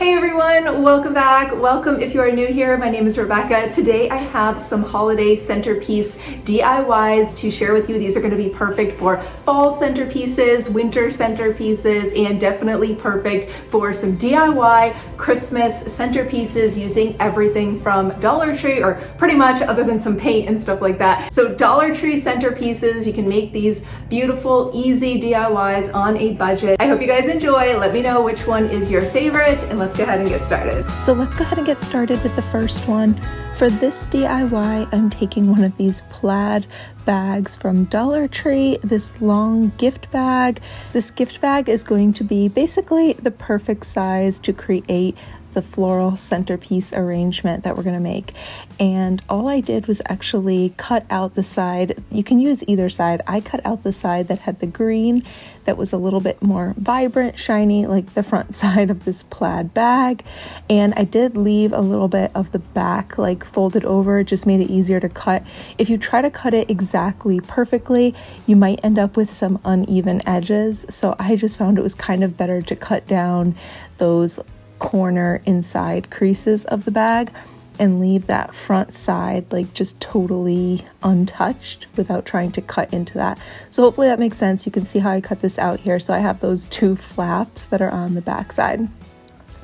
Hey everyone, welcome back. Welcome if you are new here. My name is Rebecca. Today I have some holiday centerpiece DIYs to share with you. These are going to be perfect for fall centerpieces, winter centerpieces, and definitely perfect for some DIY Christmas centerpieces using everything from Dollar Tree, or pretty much other than some paint and stuff like that. So Dollar Tree centerpieces, you can make these beautiful, easy DIYs on a budget. I hope you guys enjoy. Let me know which one is your favorite, and let's go ahead and get started. So let's go ahead and get started with the first one. For this DIY, I'm taking one of these plaid bags from Dollar Tree, this long gift bag. This gift bag is going to be basically the perfect size to create the floral centerpiece arrangement that we're going to make. And all I did was actually cut out the side. You can use either side. I cut out the side that had the green, that was a little bit more vibrant, shiny, like the front side of this plaid bag. And I did leave a little bit of the back like folded over. It just made it easier to cut. If you try to cut it exactly perfectly, you might end up with some uneven edges. So I just found it was kind of better to cut down those corner inside creases of the bag and leave that front side like just totally untouched without trying to cut into that. So hopefully that makes sense. You can see how I cut this out here. So I have those two flaps that are on the back side.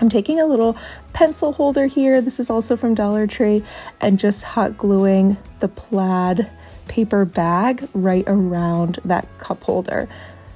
I'm taking a little pencil holder here. This is also from Dollar Tree, and just hot gluing the plaid paper bag right around that cup holder.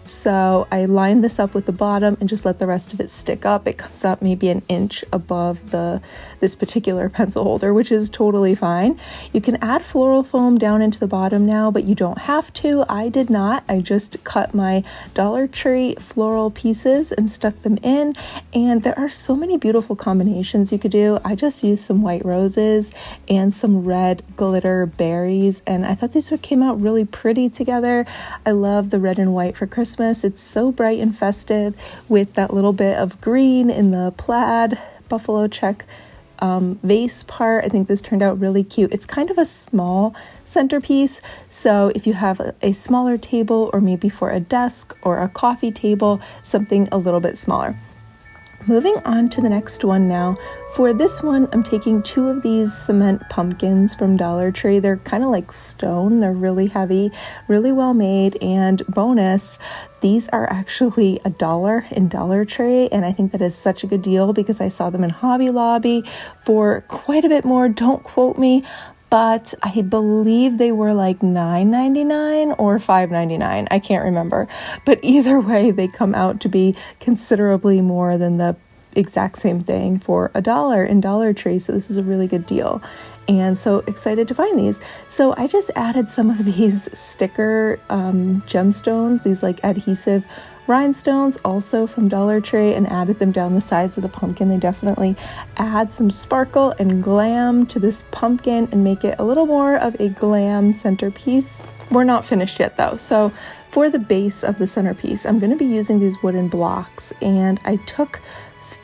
So I lined this up with the bottom and just let the rest of it stick up. It comes up maybe an inch above this particular pencil holder, which is totally fine. You can add floral foam down into the bottom now, but you don't have to. I did not. I just cut my Dollar Tree floral pieces and stuck them in. And there are so many beautiful combinations you could do. I just used some white roses and some red glitter berries, and I thought these came out really pretty together. I love the red and white for Christmas. It's so bright and festive with that little bit of green in the plaid buffalo check vase part. I think this turned out really cute. It's kind of a small centerpiece, so if you have a smaller table, or maybe for a desk or a coffee table, something a little bit smaller. Moving on to the next one now. For this one, I'm taking two of these cement pumpkins from Dollar Tree. They're kind of like stone. They're really heavy, really well made, and bonus, these are actually $1 in Dollar Tree, and I think that is such a good deal because I saw them in Hobby Lobby for quite a bit more. Don't quote me, but I believe they were like $9.99 or $5.99. I can't remember. But either way, they come out to be considerably more than the exact same thing for $1 in Dollar Tree. So this is a really good deal. And so excited to find these. So I just added some of these sticker gemstones, these like adhesive rhinestones, also from Dollar Tree, and added them down the sides of the pumpkin. They definitely add some sparkle and glam to this pumpkin and make it a little more of a glam centerpiece. We're not finished yet though. So for the base of the centerpiece, I'm going to be using these wooden blocks, and I took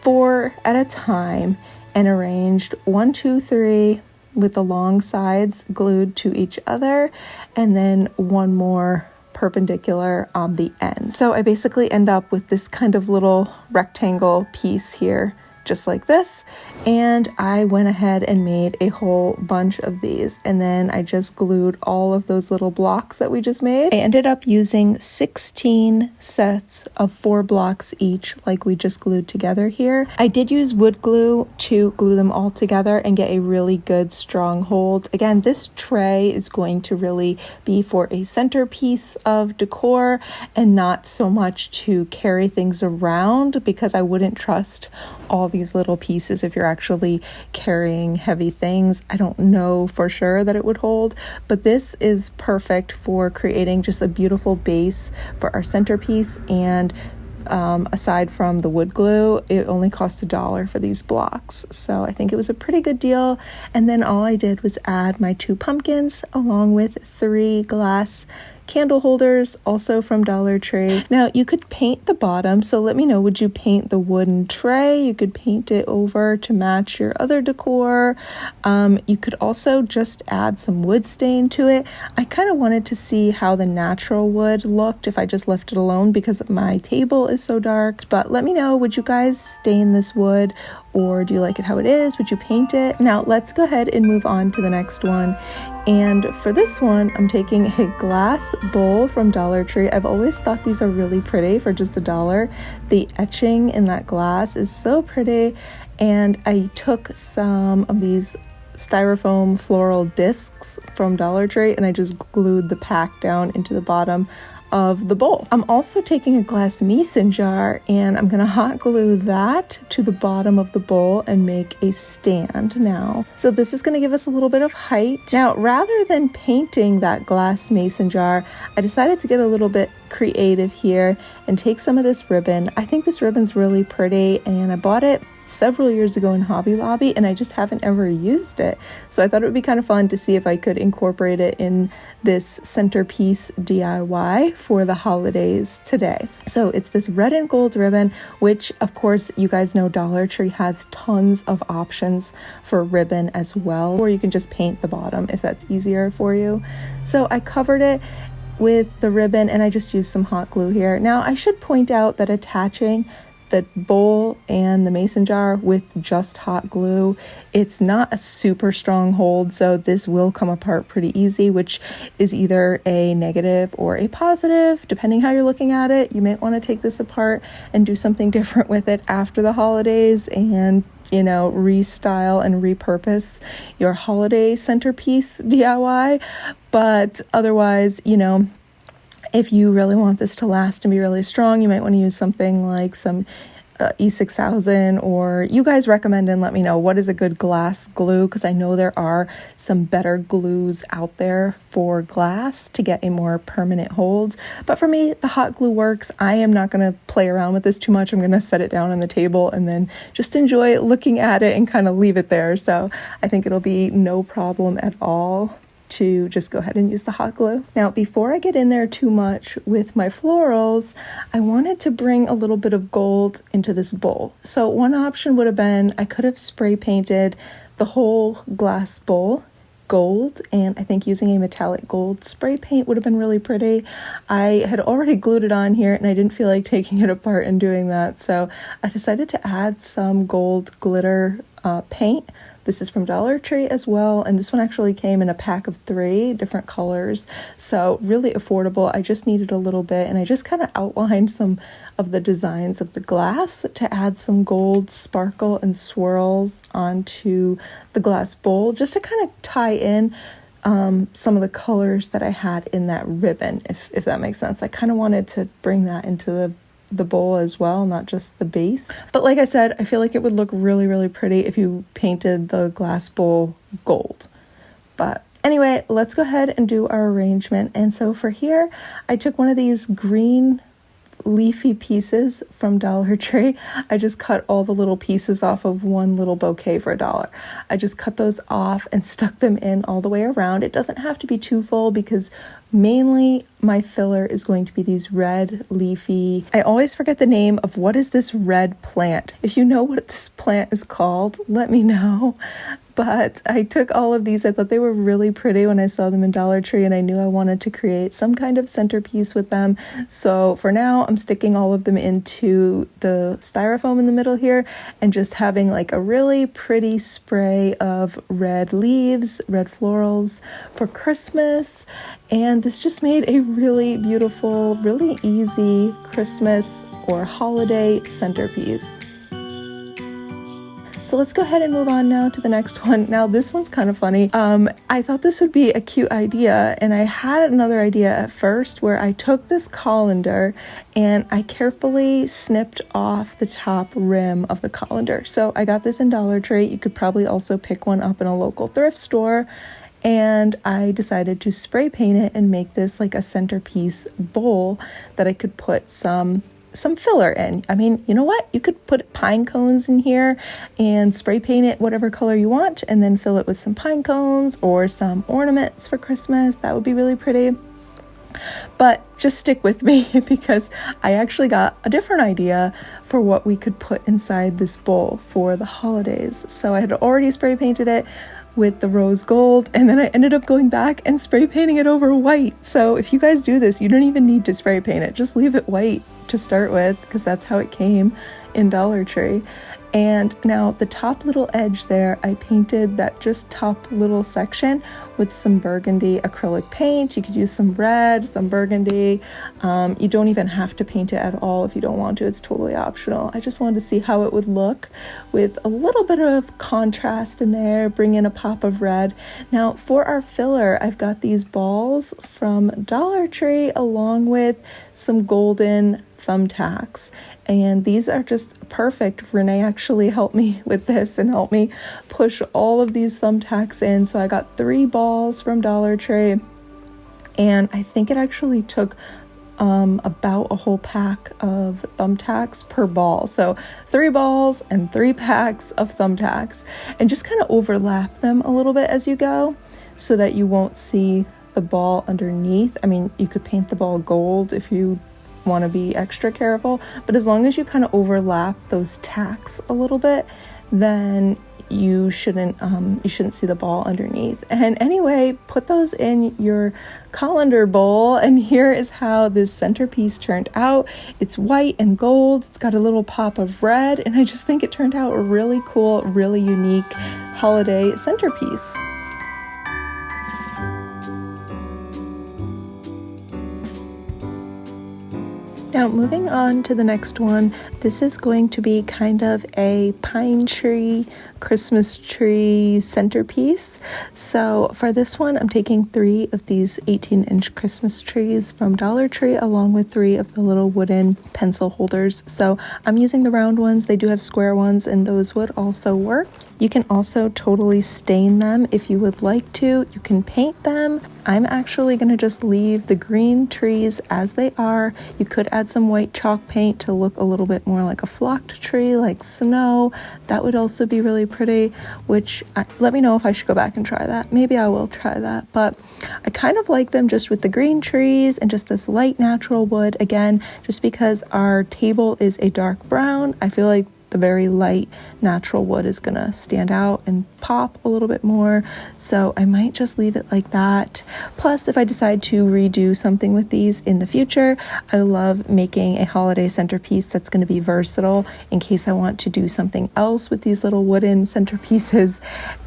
4 at a time and arranged 1, 2, 3 with the long sides glued to each other, and then one more perpendicular on the end. So I basically end up with this kind of little rectangle piece here, just like this. And I went ahead and made a whole bunch of these, and then I just glued all of those little blocks that we just made. I ended up using 16 sets of 4 blocks each, like we just glued together here. I did use wood glue to glue them all together and get a really good strong hold. Again, this tray is going to really be for a centerpiece of decor and not so much to carry things around, because I wouldn't trust all these little pieces if you're actually carrying heavy things. I don't know for sure that it would hold, but this is perfect for creating just a beautiful base for our centerpiece. And aside from the wood glue, it only cost $1 for these blocks. So I think it was a pretty good deal. And then all I did was add my 2 pumpkins along with 3 glass candle holders, also from Dollar Tree. Now you could paint the bottom, so let me know, would you paint the wooden tray? You could paint it over to match your other decor. You could also just add some wood stain to it. I kind of wanted to see how the natural wood looked if I just left it alone because my table is so dark, but let me know, would you guys stain this wood or do you like it how it is? Would you paint it? Now let's go ahead and move on to the next one. And for this one, I'm taking a glass bowl from Dollar Tree. I've always thought these are really pretty for just $1. The etching in that glass is so pretty. And I took some of these styrofoam floral discs from Dollar Tree and I just glued the pack down into the bottom of the bowl. I'm also taking a glass mason jar and I'm gonna hot glue that to the bottom of the bowl and make a stand now. So this is gonna give us a little bit of height. Now, rather than painting that glass mason jar, I decided to get a little bit creative here and take some of this ribbon. I think this ribbon's really pretty and I bought it several years ago in Hobby Lobby and I just haven't ever used it. So I thought it would be kind of fun to see if I could incorporate it in this centerpiece DIY for the holidays today. So it's this red and gold ribbon, which of course you guys know Dollar Tree has tons of options for ribbon as well, or you can just paint the bottom if that's easier for you. So I covered it with the ribbon and I just used some hot glue here. Now I should point out that attaching the bowl and the mason jar with just hot glue, it's not a super strong hold, so this will come apart pretty easy, which is either a negative or a positive depending how you're looking at it. You might want to take this apart and do something different with it after the holidays and restyle and repurpose your holiday centerpiece DIY. But otherwise, if you really want this to last and be really strong, you might want to use something like some E6000, or you guys recommend and let me know what is a good glass glue, because I know there are some better glues out there for glass to get a more permanent hold. But for me, the hot glue works. I am not going to play around with this too much. I'm going to set it down on the table and then just enjoy looking at it and kind of leave it there. So I think it'll be no problem at all to just go ahead and use the hot glue. Now, before I get in there too much with my florals, I wanted to bring a little bit of gold into this bowl. So one option would have been I could have spray painted the whole glass bowl gold, and I think using a metallic gold spray paint would have been really pretty. I had already glued it on here and I didn't feel like taking it apart and doing that, so I decided to add some gold glitter paint. This is from Dollar Tree as well, and this one actually came in a pack of 3 different colors, so really affordable. I just needed a little bit, and I just kind of outlined some of the designs of the glass to add some gold sparkle and swirls onto the glass bowl, just to kind of tie in some of the colors that I had in that ribbon, if that makes sense. I kind of wanted to bring that into the bowl as well, not just the base. But like I said, I feel like it would look really, really pretty if you painted the glass bowl gold. But anyway, let's go ahead and do our arrangement. And so for here, I took one of these green leafy pieces from Dollar Tree. I just cut all the little pieces off of one little bouquet for $1. I just cut those off and stuck them in all the way around. It doesn't have to be too full because mainly my filler is going to be these red leafy, I always forget the name of what is this red plant. If you know what this plant is called, let me know. But I took all of these. I thought they were really pretty when I saw them in Dollar Tree, and I knew I wanted to create some kind of centerpiece with them. So for now, I'm sticking all of them into the styrofoam in the middle here and just having like a really pretty spray of red leaves, red florals for Christmas. And this just made a really beautiful, really easy Christmas or holiday centerpiece. So let's go ahead and move on now to the next one. Now this one's kind of funny. I thought this would be a cute idea, and I had another idea at first where I took this colander and I carefully snipped off the top rim of the colander. So I got this in Dollar Tree. You could probably also pick one up in a local thrift store. And I decided to spray paint it and make this like a centerpiece bowl that I could put some filler in. I mean, you know what? You could put pine cones in here and spray paint it whatever color you want and then fill it with some pine cones or some ornaments for Christmas. That would be really pretty. But just stick with me because I actually got a different idea for what we could put inside this bowl for the holidays. So I had already spray painted it with the rose gold, and then I ended up going back and spray painting it over white. So if you guys do this, you don't even need to spray paint it. Just leave it white to start with because that's how it came in Dollar Tree. And now the top little edge there, I painted that just top little section with some burgundy acrylic paint. You could use some red, some burgundy. You don't even have to paint it at all if you don't want to. It's totally optional. I just wanted to see how it would look with a little bit of contrast in there, bring in a pop of red. Now for our filler, I've got these balls from Dollar Tree along with some golden thumbtacks, and these are just perfect. Renee actually helped me with this and helped me push all of these thumbtacks in. So I got 3 balls from Dollar Tree, and I think it actually took about a whole pack of thumbtacks per ball. So 3 balls and 3 packs of thumbtacks, and just kind of overlap them a little bit as you go so that you won't see the ball underneath. I mean, you could paint the ball gold if you want to be extra careful, but as long as you kind of overlap those tacks a little bit, then you shouldn't see the ball underneath. And anyway, put those in your colander bowl, and here is how this centerpiece turned out. It's white and gold, it's got a little pop of red, and I just think it turned out a really cool, really unique holiday centerpiece. Now moving on to the next one, this is going to be kind of a pine tree, Christmas tree centerpiece. So for this one, I'm taking 3 of these 18-inch Christmas trees from Dollar Tree along with 3 of the little wooden pencil holders. So I'm using the round ones. They do have square ones, and those would also work. You can also totally stain them if you would like to. You can paint them. I'm actually going to just leave the green trees as they are. You could add some white chalk paint to look a little bit more like a flocked tree, like snow. That would also be really pretty, let me know if I should go back and try that. Maybe I will try that, but I kind of like them just with the green trees and just this light natural wood. Again, just because our table is a dark brown, I feel like the very light natural wood is gonna stand out and pop a little bit more, so I might just leave it like that. Plus, if I decide to redo something with these in the future, I love making a holiday centerpiece that's going to be versatile in case I want to do something else with these little wooden centerpieces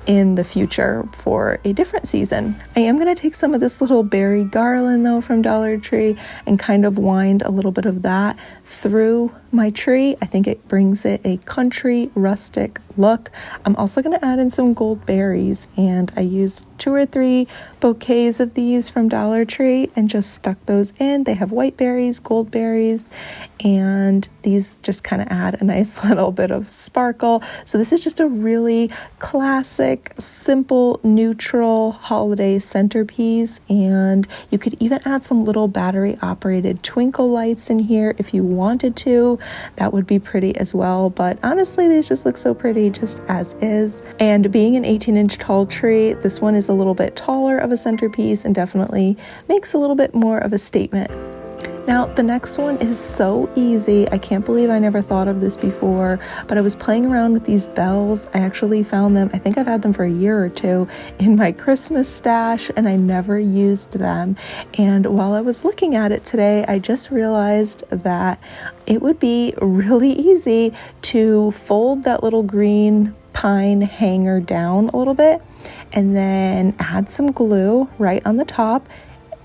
in the future for a different season. I am going to take some of this little berry garland though from Dollar Tree and kind of wind a little bit of that through my tree. I think it brings it a country rustic look. I'm also going to add in some gold berries, and I used 2 or 3 bouquets of these from Dollar Tree and just stuck those in. They have white berries, gold berries, and these just kind of add a nice little bit of sparkle. So this is just a really classic, simple, neutral holiday centerpiece, and you could even add some little battery operated twinkle lights in here if you wanted to. That would be pretty as well, but honestly these just look so pretty just as is. And being an 18-inch tall tree, this one is a little bit taller of a centerpiece and definitely makes a little bit more of a statement. Now, the next one is so easy. I can't believe I never thought of this before, but I was playing around with these bells. I actually found them, I think I've had them for a year or 2 in my Christmas stash, and I never used them. And while I was looking at it today, I just realized that it would be really easy to fold that little green pine hanger down a little bit and then add some glue right on the top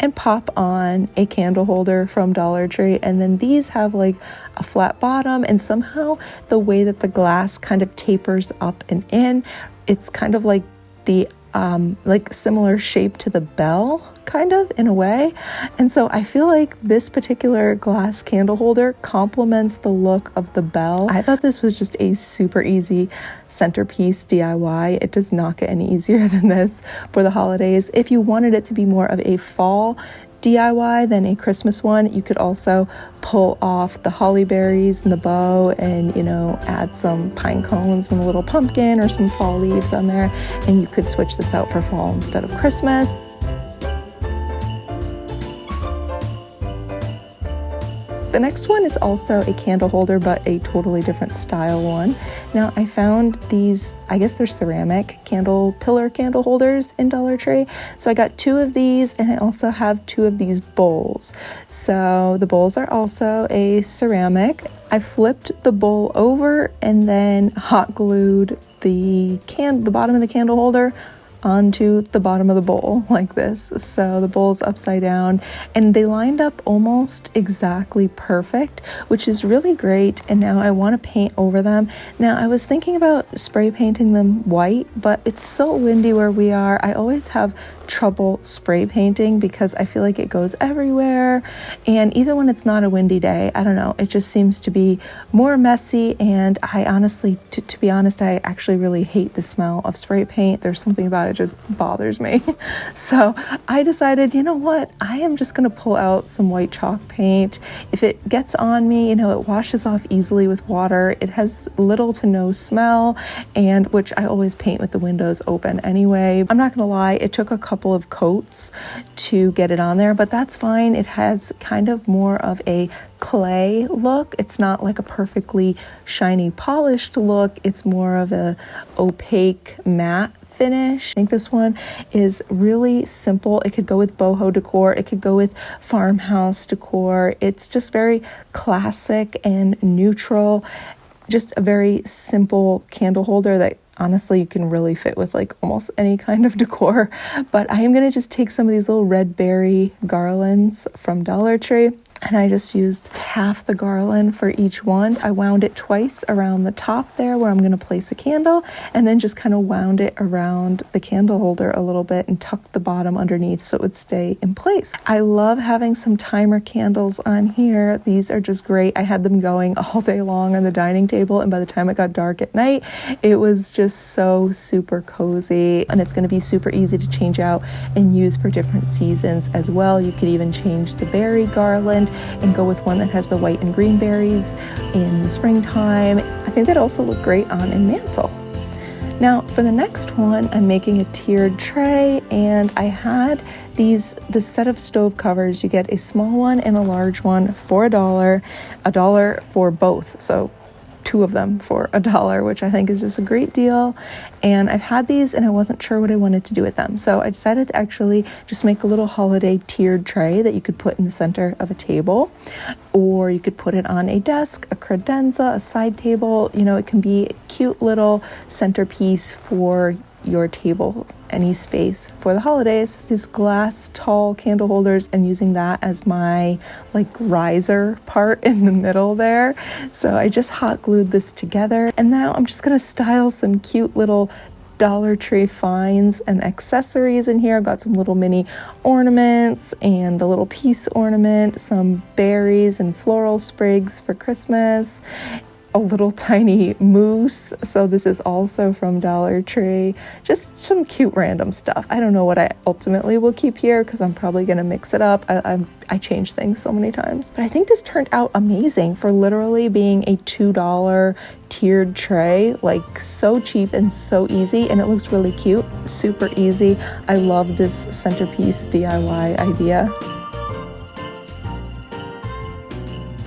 and pop on a candle holder from Dollar Tree. And then these have like a flat bottom, and somehow the way that the glass kind of tapers up and in, it's kind of like the like similar shape to the bell, kind of in a way. And so I feel like this particular glass candle holder complements the look of the bell. I thought this was just a super easy centerpiece DIY. It does not get any easier than this for the holidays. If you wanted it to be more of a fall DIY than a Christmas one, you could also pull off the holly berries and the bow and, you know, add some pine cones and a little pumpkin or some fall leaves on there, and you could switch this out for fall instead of Christmas. The next one is also a candle holder, but a totally different style one. Now I found these, I guess they're ceramic pillar candle holders in Dollar Tree. So I got 2 of these, and I also have 2 of these bowls. So the bowls are also a ceramic. I flipped the bowl over and then hot glued the bottom of the candle holder onto the bottom of the bowl like this. So the bowl's upside down, and they lined up almost exactly perfect, which is really great. And now I want to paint over them. Now I was thinking about spray painting them white, but it's so windy where we are. I always have trouble spray painting because I feel like it goes everywhere, and even when it's not a windy day, I don't know, it just seems to be more messy. And I honestly, to be honest, I actually really hate the smell of spray paint. There's something about it just bothers me. So I decided, you know what, I am just gonna pull out some white chalk paint. If it gets on me, you know, it washes off easily with water. It has little to no smell, and which I always paint with the windows open anyway. I'm not gonna lie, it took a couple of coats to get it on there, but that's fine. It has kind of more of a clay look. It's not like a perfectly shiny polished look. It's more of a opaque matte finish. I think this one is really simple. It could go with boho decor. It could go with farmhouse decor. It's just very classic and neutral. Just a very simple candle holder that honestly you can really fit with like almost any kind of decor. But I am going to just take some of these little red berry garlands from Dollar Tree, and I just used half the garland for each one. I wound it twice around the top there where I'm going to place a candle, and then just kind of wound it around the candle holder a little bit and tucked the bottom underneath so it would stay in place. I love having some timer candles on here. These are just great. I had them going all day long on the dining table, and by the time it got dark at night, it was just so super cozy, and it's going to be super easy to change out and use for different seasons as well. You could even change the berry garland and go with one that has the white and green berries in the springtime. I think that also look great on a mantle. Now for the next one, I'm making a tiered tray, and I had this set of stove covers. You get a small one and a large one for $1 for both. So 2 of them for $1, which I think is just a great deal. And I've had these and I wasn't sure what I wanted to do with them. So I decided to actually just make a little holiday tiered tray that you could put in the center of a table, or you could put it on a desk, a credenza, a side table. You know, it can be a cute little centerpiece for your table, any space for the holidays. These glass tall candle holders, and using that as my like riser part in the middle there. So I just hot glued this together, and now I'm just gonna style some cute little Dollar Tree finds and accessories in here. I've got some little mini ornaments and the little peace ornament, some berries and floral sprigs for Christmas, a little tiny moose. So this is also from Dollar Tree. Just some cute random stuff. I don't know what I ultimately will keep here because I'm probably going to mix it up. I change things so many times. But I think this turned out amazing for literally being a $2 tiered tray. Like so cheap and so easy, and it looks really cute. Super easy. I love this Centerpiece DIY idea.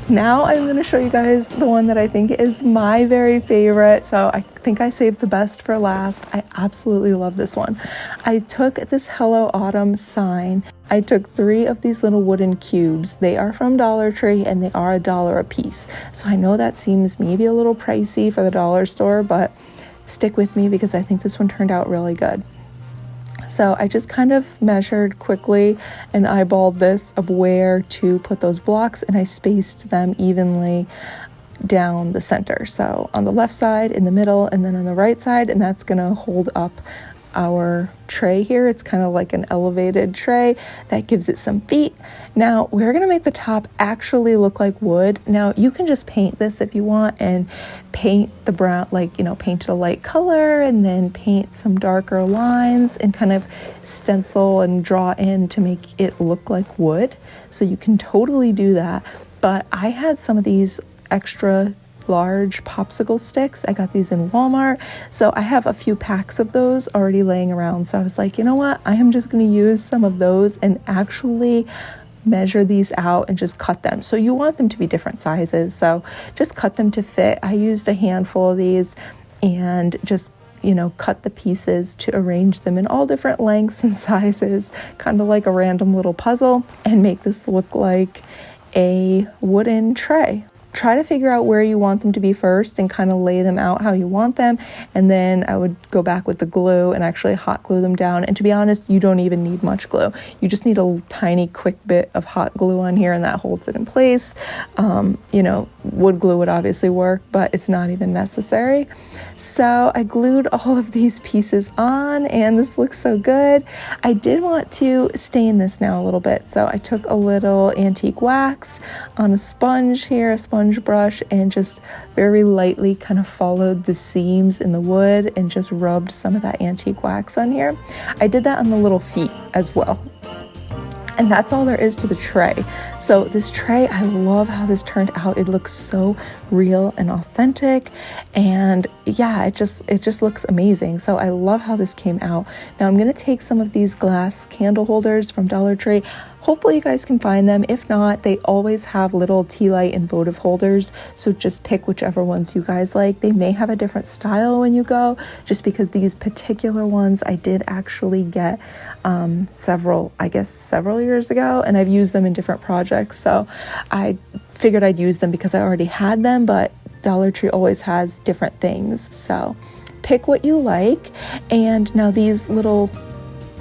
Now I'm going to show you guys the one that I think is my very favorite. So I think I saved the best for last. I absolutely love this one. I took this Hello Autumn sign. I took 3 of these little wooden cubes. They are from Dollar Tree and they are $1 a piece. So I know that seems maybe a little pricey for the dollar store, but stick with me because I think this one turned out really good. So I just kind of measured quickly and eyeballed this of where to put those blocks, and I spaced them evenly down the center. So on the left side, in the middle, and then on the right side, and that's gonna hold up our tray here. It's kind of like an elevated tray that gives it some feet. Now we're gonna make the top actually look like wood. Now you can just paint this if you want and paint the brown, like, you know, paint it a light color and then paint some darker lines and kind of stencil and draw in to make it look like wood. So you can totally do that. But I had some of these extra large popsicle sticks. I got these in Walmart. So I have a few packs of those already laying around. So I was like, you know what? I am just going to use some of those and actually measure these out and just cut them. So you want them to be different sizes, so just cut them to fit. I used a handful of these and just, you know, cut the pieces to arrange them in all different lengths and sizes, kind of like a random little puzzle, and make this look like a wooden tray. Try to figure out where you want them to be first and kind of lay them out how you want them. And then I would go back with the glue and actually hot glue them down. And to be honest, you don't even need much glue. You just need a tiny quick bit of hot glue on here and that holds it in place. You know, wood glue would obviously work, but it's not even necessary. So I glued all of these pieces on and this looks so good. I did want to stain this now a little bit. So I took a little antique wax on a sponge here, a sponge brush, and just very lightly kind of followed the seams in the wood and just rubbed some of that antique wax on here. I did that on the little feet as well. And that's all there is to the tray. So this tray, I love how this turned out. It looks so real and authentic. And yeah, it just looks amazing. So I love how this came out. Now I'm gonna take some of these glass candle holders from Dollar Tree. Hopefully you guys can find them. If not, they always have little tea light and votive holders. So just pick whichever ones you guys like. They may have a different style when you go, just because these particular ones I did actually get several years ago, and I've used them in different projects. So I figured I'd use them because I already had them, but Dollar Tree always has different things. So pick what you like. And now these little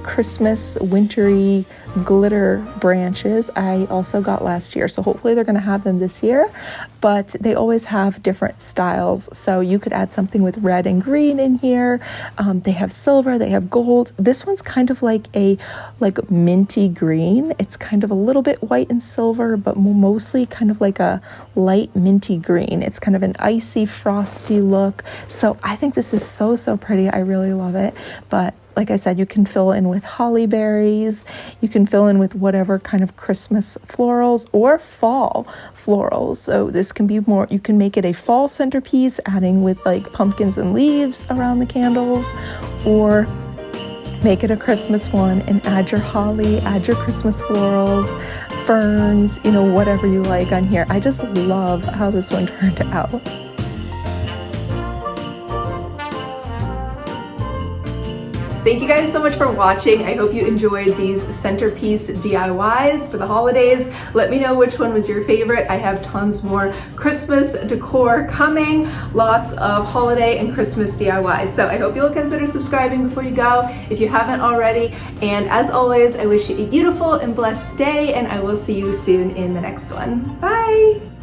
Christmas wintry glitter branches I also got last year, so hopefully they're going to have them this year, but they always have different styles. So you could add something with red and green in here. They have silver, they have gold. This one's kind of like a minty green. It's kind of a little bit white and silver, but mostly kind of like a light minty green. It's kind of an icy frosty look. So I think this is so pretty. I really love it. But like I said, you can fill in with holly berries. You can fill in with whatever kind of Christmas florals or fall florals. So this can be more, you can make it a fall centerpiece, adding with like pumpkins and leaves around the candles, or make it a Christmas one and add your holly, add your Christmas florals, ferns, you know, whatever you like on here. I just love how this one turned out. Thank you guys so much for watching. I hope you enjoyed these centerpiece DIYs for the holidays. Let me know which one was your favorite. I have tons more Christmas decor coming, lots of holiday and Christmas DIYs. So I hope you'll consider subscribing before you go if you haven't already. And as always, I wish you a beautiful and blessed day, and I will see you soon in the next one. Bye.